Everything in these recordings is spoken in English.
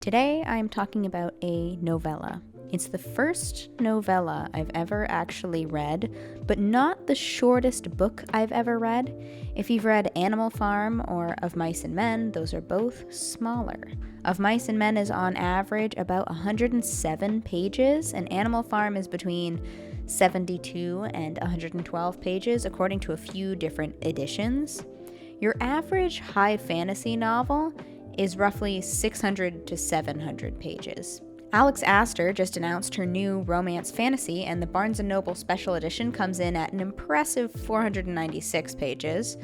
Today I'm talking about a novella. It's the first novella I've ever actually read, but not the shortest book I've ever read. If you've read Animal Farm or Of Mice and Men, those are both smaller. Of Mice and Men is on average about 107 pages, and Animal Farm is between 72 and 112 pages, according to a few different editions. Your average high fantasy novel is roughly 600 to 700 pages. Alex Astor just announced her new romance fantasy, and the Barnes & Noble special edition comes in at an impressive 496 pages.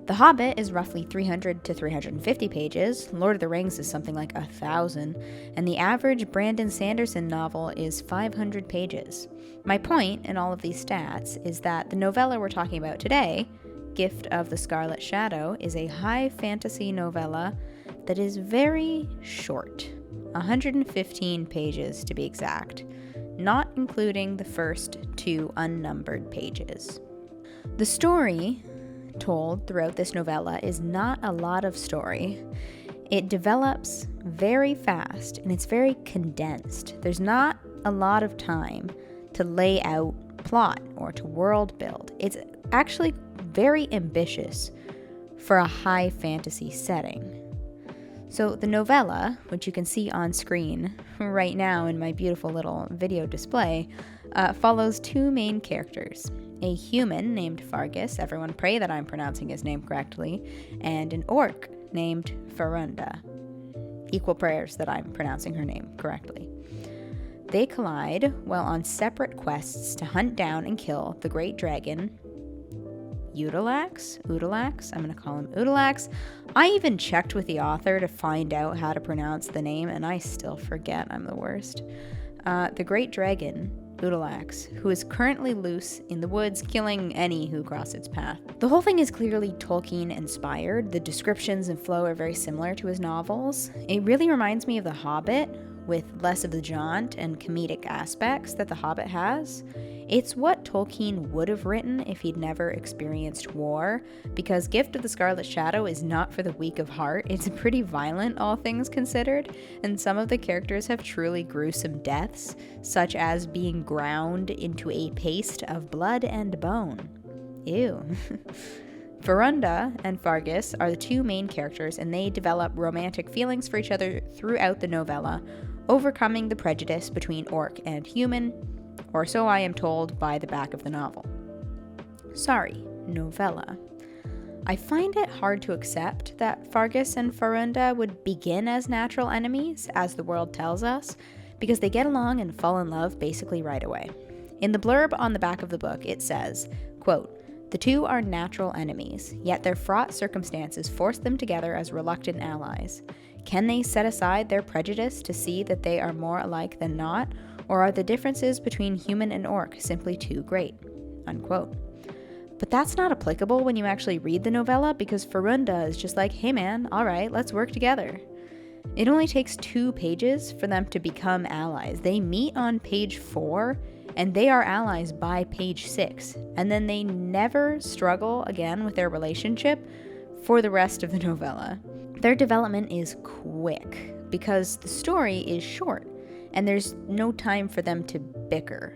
The Hobbit is roughly 300 to 350 pages, Lord of the Rings is something like 1,000, and the average Brandon Sanderson novel is 500 pages. My point in all of these stats is that the novella we're talking about today, Gift of the Scarlet Shadow, is a high fantasy novella that is very short, 115 pages to be exact, not including the first 2 unnumbered pages. The story told throughout this novella is not a lot of story. It develops very fast and it's very condensed. There's not a lot of time to lay out plot or to world build. It's actually very ambitious for a high fantasy setting. So the novella, which you can see on screen right now in my beautiful little video display, follows 2 main characters. A human named Fargus, everyone pray that I'm pronouncing his name correctly, and an orc named Farunda. Equal prayers that I'm pronouncing her name correctly. They collide while on separate quests to hunt down and kill the great dragon, Udalax? I'm going to call him Udalax. I even checked with the author to find out how to pronounce the name, and I still forget. I'm the worst. The great dragon, Udalax, who is currently loose in the woods, killing any who cross its path. The whole thing is clearly Tolkien-inspired. The descriptions and flow are very similar to his novels. It really reminds me of The Hobbit, with less of the jaunt and comedic aspects that The Hobbit has. It's what Tolkien would have written if he'd never experienced war, because Gift of the Scarlet Shadow is not for the weak of heart. It's pretty violent, all things considered, and some of the characters have truly gruesome deaths, such as being ground into a paste of blood and bone. Ew. Farunda and Fargus are the 2 main characters, and they develop romantic feelings for each other throughout the novella, overcoming the prejudice between orc and human, or so I am told by the back of the novel. Sorry, novella. I find it hard to accept that Fargus and Farunda would begin as natural enemies, as the world tells us, because they get along and fall in love basically right away. In the blurb on the back of the book, it says, quote, "The 2 are natural enemies, yet their fraught circumstances force them together as reluctant allies. Can they set aside their prejudice to see that they are more alike than not, or are the differences between human and orc simply too great?" Unquote. But that's not applicable when you actually read the novella, because Farunda is just like, hey man, alright, let's work together. It only takes 2 pages for them to become allies. They meet on page 4, and they are allies by page 6, and then they never struggle again with their relationship for the rest of the novella. Their development is quick, because the story is short, and there's no time for them to bicker.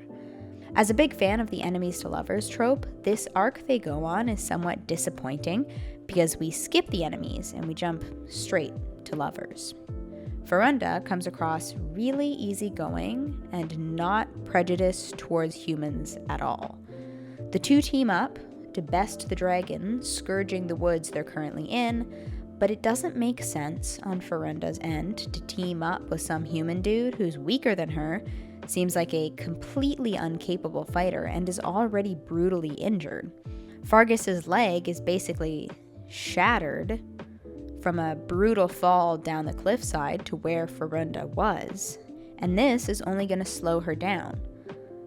As a big fan of the enemies to lovers trope, this arc they go on is somewhat disappointing, because we skip the enemies and we jump straight to lovers. Farunda comes across really easygoing and not prejudiced towards humans at all. The 2 team up to best the dragon, scourging the woods they're currently in, but it doesn't make sense on Farunda's end to team up with some human dude who's weaker than her, seems like a completely incapable fighter, and is already brutally injured. Fargus's leg is basically shattered from a brutal fall down the cliffside to where Farunda was, and this is only going to slow her down.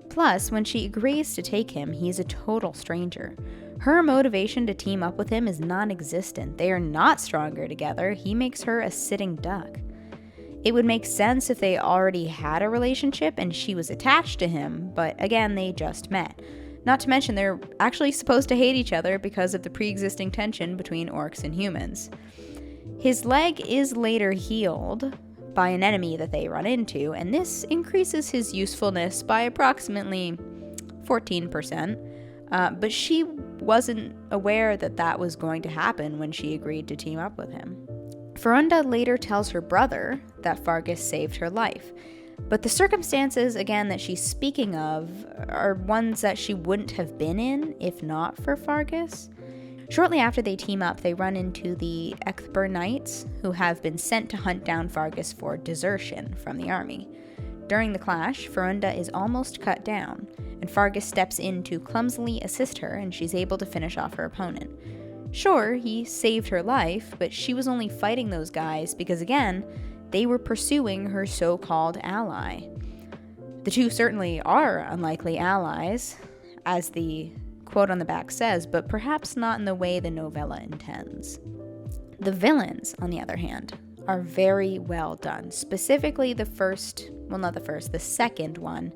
Plus, when she agrees to take him, he's a total stranger. Her motivation to team up with him is non-existent. They are not stronger together. He makes her a sitting duck. It would make sense if they already had a relationship and she was attached to him, but again, they just met. Not to mention they're actually supposed to hate each other because of the pre-existing tension between orcs and humans. His leg is later healed, by an enemy that they run into, and this increases his usefulness by approximately 14%. But she wasn't aware that that was going to happen when she agreed to team up with him. Ferunda later tells her brother that Fargus saved her life, but the circumstances, again, that she's speaking of are ones that she wouldn't have been in if not for Fargus. Shortly after they team up, they run into the Ecthber Knights, who have been sent to hunt down Fargus for desertion from the army. During the clash, Ferunda is almost cut down, and Fargus steps in to clumsily assist her, and she's able to finish off her opponent. Sure, he saved her life, but she was only fighting those guys because, again, they were pursuing her so-called ally. The two certainly are unlikely allies, as the quote on the back says, but perhaps not in the way the novella intends. The villains, on the other hand, are very well done. Specifically the second one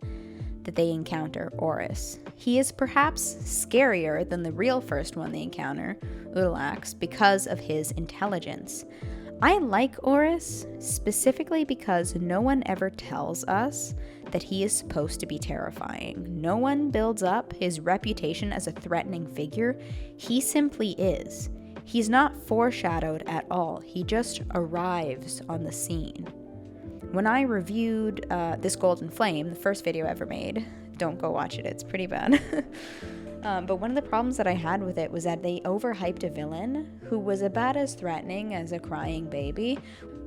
that they encounter, Orus. He is perhaps scarier than the real first one they encounter, Utalax, because of his intelligence. I like Orus specifically because no one ever tells us that he is supposed to be terrifying. No one builds up his reputation as a threatening figure. He simply is. He's not foreshadowed at all. He just arrives on the scene. When I reviewed This Golden Flame, the first video I ever made, don't go watch it, it's pretty bad. But one of the problems that I had with it was that they overhyped a villain who was about as threatening as a crying baby,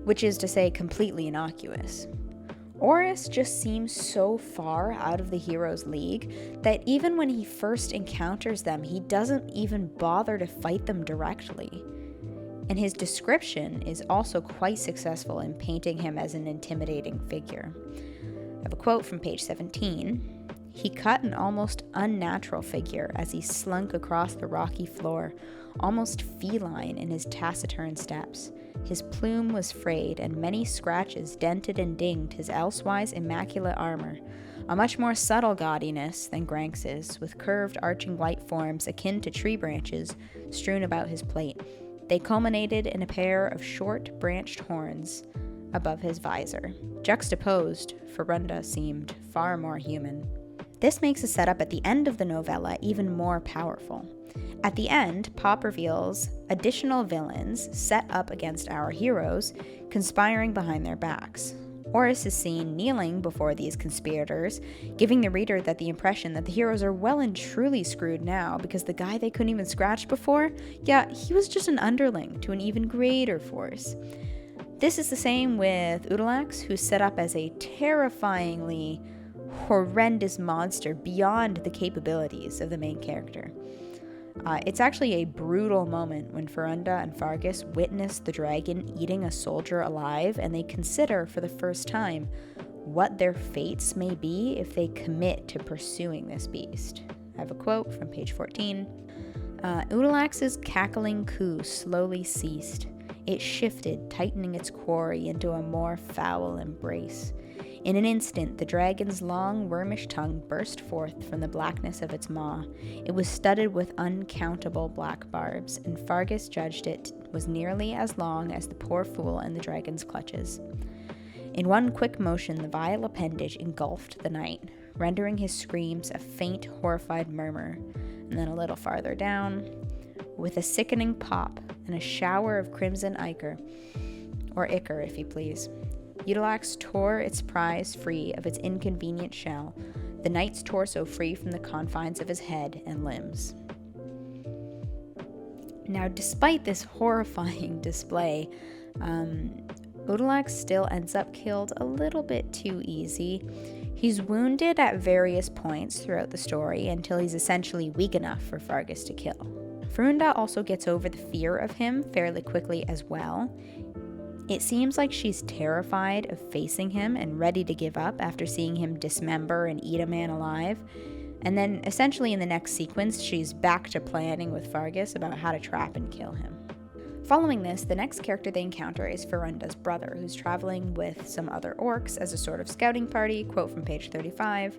which is to say completely innocuous. Orus just seems so far out of the hero's league that even when he first encounters them, he doesn't even bother to fight them directly. And his description is also quite successful in painting him as an intimidating figure. I have a quote from page 17. He cut an almost unnatural figure as he slunk across the rocky floor, almost feline in his taciturn steps. His plume was frayed, and many scratches dented and dinged his elsewise immaculate armor, a much more subtle gaudiness than Granx's, with curved arching white forms akin to tree branches strewn about his plate. They culminated in a pair of short, branched horns above his visor. Juxtaposed, Ferunda seemed far more human. This makes the setup at the end of the novella even more powerful. At the end, Pop reveals additional villains set up against our heroes, conspiring behind their backs. Orus is seen kneeling before these conspirators, giving the reader the impression that the heroes are well and truly screwed now because the guy they couldn't even scratch before, he was just an underling to an even greater force. This is the same with Utalax, who's set up as a terrifyingly horrendous monster beyond the capabilities of the main character. It's actually a brutal moment when Ferunda and Fargus witness the dragon eating a soldier alive, and they consider for the first time what their fates may be if they commit to pursuing this beast. I have a quote from page 14. Utalax's cackling coo slowly ceased. It shifted, tightening its quarry into a more foul embrace. In an instant, the dragon's long, wormish tongue burst forth from the blackness of its maw. It was studded with uncountable black barbs, and Fargus judged it was nearly as long as the poor fool in the dragon's clutches. In one quick motion, the vile appendage engulfed the knight, rendering his screams a faint, horrified murmur. And then a little farther down, with a sickening pop and a shower of crimson ichor, or ichor if you please, Utalax tore its prize free of its inconvenient shell, the knight's torso free from the confines of his head and limbs. Now, despite this horrifying display, Utalax still ends up killed a little bit too easy. He's wounded at various points throughout the story until he's essentially weak enough for Fargus to kill. Ferunda also gets over the fear of him fairly quickly as well. It seems like she's terrified of facing him and ready to give up after seeing him dismember and eat a man alive. And then essentially in the next sequence, she's back to planning with Fargus about how to trap and kill him. Following this, the next character they encounter is Ferunda's brother, who's traveling with some other orcs as a sort of scouting party, quote from page 35.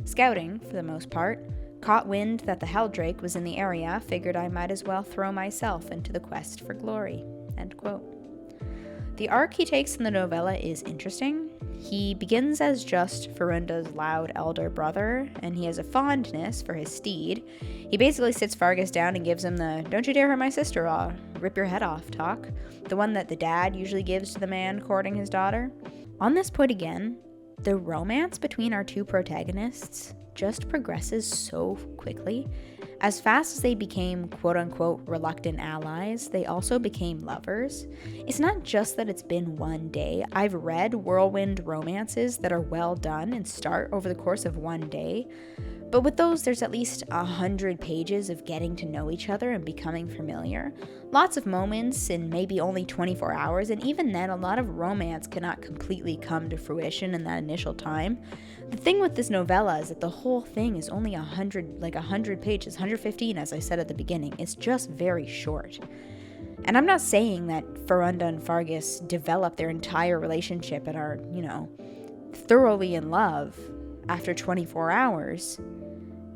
Scouting, for the most part, caught wind that the Helldrake was in the area, figured I might as well throw myself into the quest for glory, end quote. The arc he takes in the novella is interesting. He begins as just Farunda's loud elder brother, and he has a fondness for his steed. He basically sits Fargus down and gives him the "don't you dare hurt my sister, or rip your head off" talk, the one that the dad usually gives to the man courting his daughter. On this point again, the romance between our two protagonists just progresses so quickly. As fast as they became quote-unquote reluctant allies, they also became lovers. It's not just that it's been one day. I've read whirlwind romances that are well done and start over the course of one day. But with those, there's at least 100 pages of getting to know each other and becoming familiar. Lots of moments in maybe only 24 hours, and even then, a lot of romance cannot completely come to fruition in that initial time. The thing with this novella is that the whole thing is only 100 pages, 115 as I said at the beginning. It's just very short. And I'm not saying that Farunda and Fargus develop their entire relationship and are, thoroughly in love after 24 hours.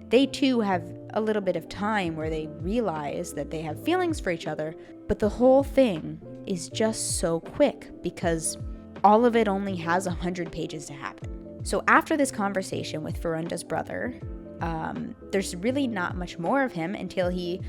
They too have a little bit of time where they realize that they have feelings for each other, but the whole thing is just so quick because all of it only has 100 pages to happen. So after this conversation with Farunda's brother, there's really not much more of him until he,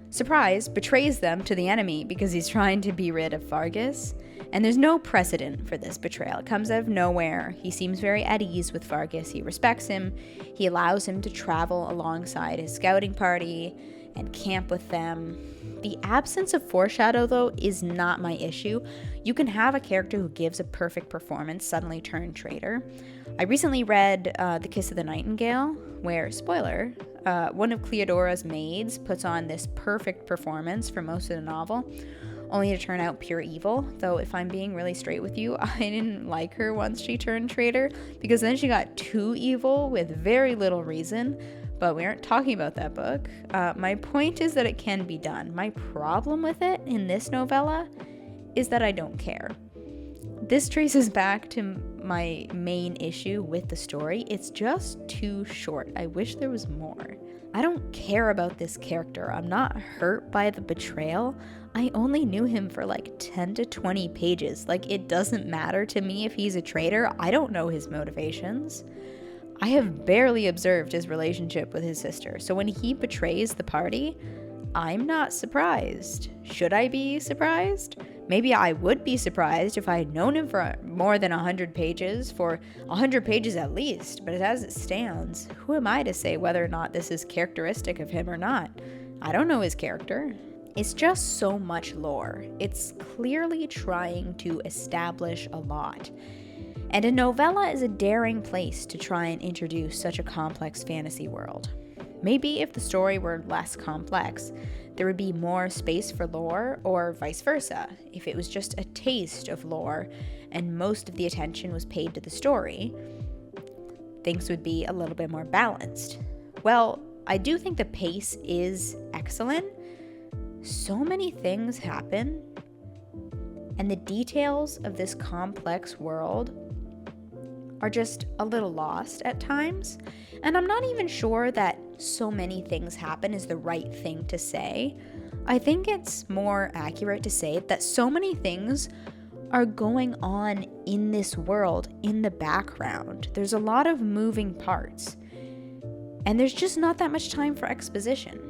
surprise, betrays them to the enemy because he's trying to be rid of Fargus. And there's no precedent for this betrayal. It comes out of nowhere. He seems very at ease with Fargus. He respects him. He allows him to travel alongside his scouting party and camp with them. The absence of foreshadow, though, is not my issue. You can have a character who gives a perfect performance suddenly turn traitor. I recently read The Kiss of the Nightingale, where, spoiler, one of Cleodora's maids puts on this perfect performance for most of the novel, only to turn out pure evil. Though if I'm being really straight with you, I didn't like her once she turned traitor, because then she got too evil with very little reason. But we aren't talking about that book. My point is that it can be done. My problem with it in this novella is that I don't care. This traces back to my main issue with the story. It's just too short. I wish there was more. I don't care about this character. I'm not hurt by the betrayal. I only knew him for like 10 to 20 pages. Like, it doesn't matter to me if he's a traitor. I don't know his motivations. I have barely observed his relationship with his sister, so when he betrays the party, I'm not surprised. Should I be surprised? Maybe I would be surprised if I had known him for more than 100 pages, for 100 pages at least, but as it stands, who am I to say whether or not this is characteristic of him or not? I don't know his character. It's just so much lore. It's clearly trying to establish a lot. And a novella is a daring place to try and introduce such a complex fantasy world. Maybe if the story were less complex, there would be more space for lore, or vice versa. If it was just a taste of lore and most of the attention was paid to the story, things would be a little bit more balanced. Well, I do think the pace is excellent. So many things happen, and the details of this complex world are just a little lost at times. And I'm not even sure that so many things happen is the right thing to say. I think it's more accurate to say that so many things are going on in this world in the background. There's a lot of moving parts, and there's just not that much time for exposition.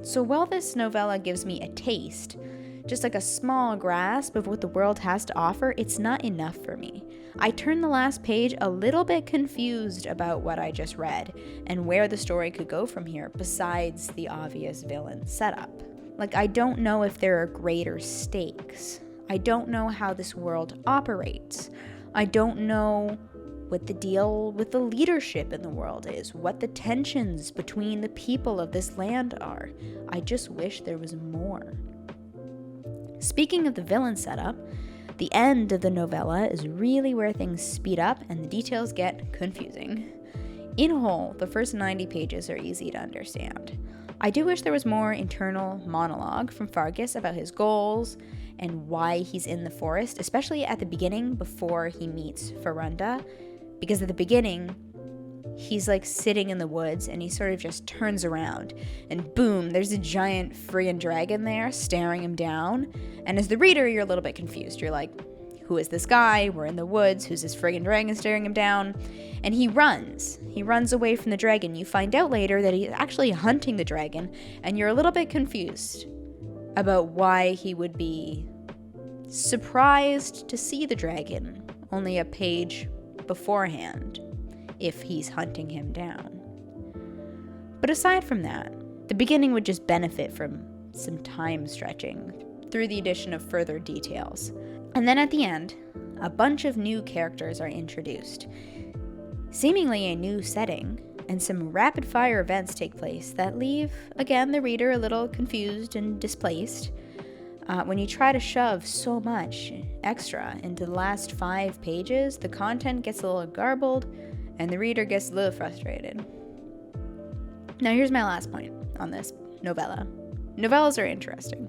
So while this novella gives me a taste, just like a small grasp of what the world has to offer, it's not enough for me. I turned the last page a little bit confused about what I just read and where the story could go from here besides the obvious villain setup. Like, I don't know if there are greater stakes. I don't know how this world operates. I don't know what the deal with the leadership in the world is, what the tensions between the people of this land are. I just wish there was more. Speaking of the villain setup, the end of the novella is really where things speed up and the details get confusing. In whole, the first 90 pages are easy to understand. I do wish there was more internal monologue from Fargus about his goals and why he's in the forest, especially at the beginning before he meets Farunda, because at the beginning, he's like sitting in the woods and he sort of just turns around and boom, there's a giant friggin' dragon there staring him down. And as the reader, you're a little bit confused. You're like, who is this guy? We're in the woods. Who's this friggin' dragon staring him down? And he runs. He runs away from the dragon. You find out later that he's actually hunting the dragon, and you're a little bit confused about why he would be surprised to see the dragon only a page beforehand if he's hunting him down. But aside from that, the beginning would just benefit from some time stretching through the addition of further details. And then at the end, a bunch of new characters are introduced. Seemingly a new setting, and some rapid-fire events take place that leave, again, the reader a little confused and displaced. When you try to shove so much extra into the last 5 pages, the content gets a little garbled, and the reader gets a little frustrated. Now here's my last point on this novella. Novellas are interesting.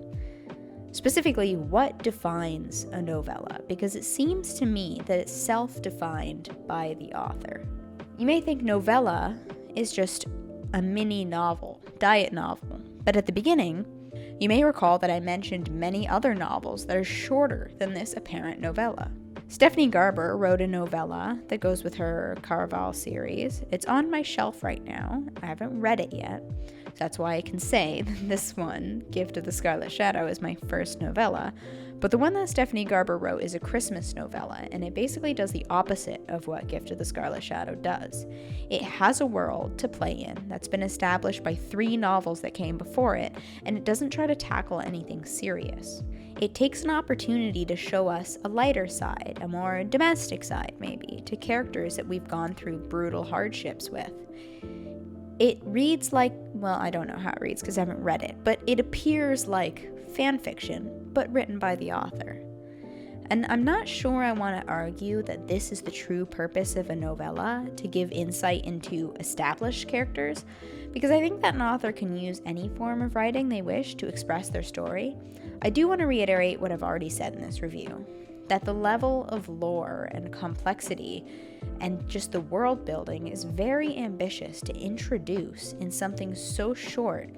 Specifically, what defines a novella? Because it seems to me that it's self-defined by the author. You may think novella is just a mini novel, diet novel, but at the beginning, you may recall that I mentioned many other novels that are shorter than this apparent novella. Stephanie Garber wrote a novella that goes with her Caraval series. It's on my shelf right now. I haven't read it yet. That's why I can say that this one, Gift of the Scarlet Shadow, is my first novella. But the one that Stephanie Garber wrote is a Christmas novella, and it basically does the opposite of what Gift of the Scarlet Shadow does. It has a world to play in that's been established by 3 novels that came before it, and it doesn't try to tackle anything serious. It takes an opportunity to show us a lighter side, a more domestic side maybe, to characters that we've gone through brutal hardships with. It reads like, well, I don't know how it reads because I haven't read it, but it appears like fan fiction, but written by the author. And I'm not sure I want to argue that this is the true purpose of a novella, to give insight into established characters, because I think that an author can use any form of writing they wish to express their story. I do want to reiterate what I've already said in this review, that the level of lore and complexity and just the world building is very ambitious to introduce in something so short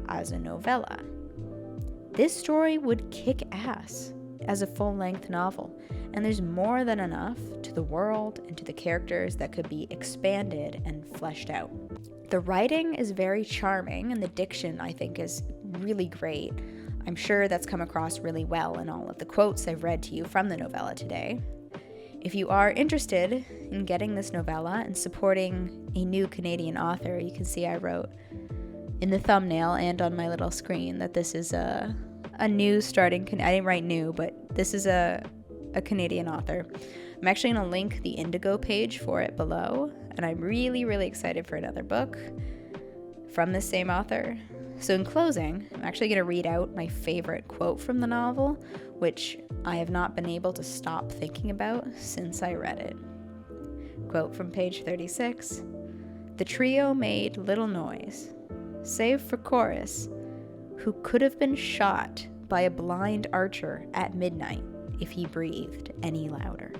as a novella. This story would kick ass as a full-length novel, and there's more than enough to the world and to the characters that could be expanded and fleshed out. The writing is very charming, and the diction, I think, is really great. I'm sure that's come across really well in all of the quotes I've read to you from the novella today. If you are interested in getting this novella and supporting a new Canadian author, you can see I wrote in the thumbnail and on my little screen that this is a new starting, I didn't write new, but this is a Canadian author. I'm actually going to link the Indigo page for it below, and I'm really, really excited for another book from the same author. So in closing, I'm actually going to read out my favorite quote from the novel, which I have not been able to stop thinking about since I read it. Quote from page 36, "The trio made little noise, save for Chorus, who could have been shot by a blind archer at midnight if he breathed any louder."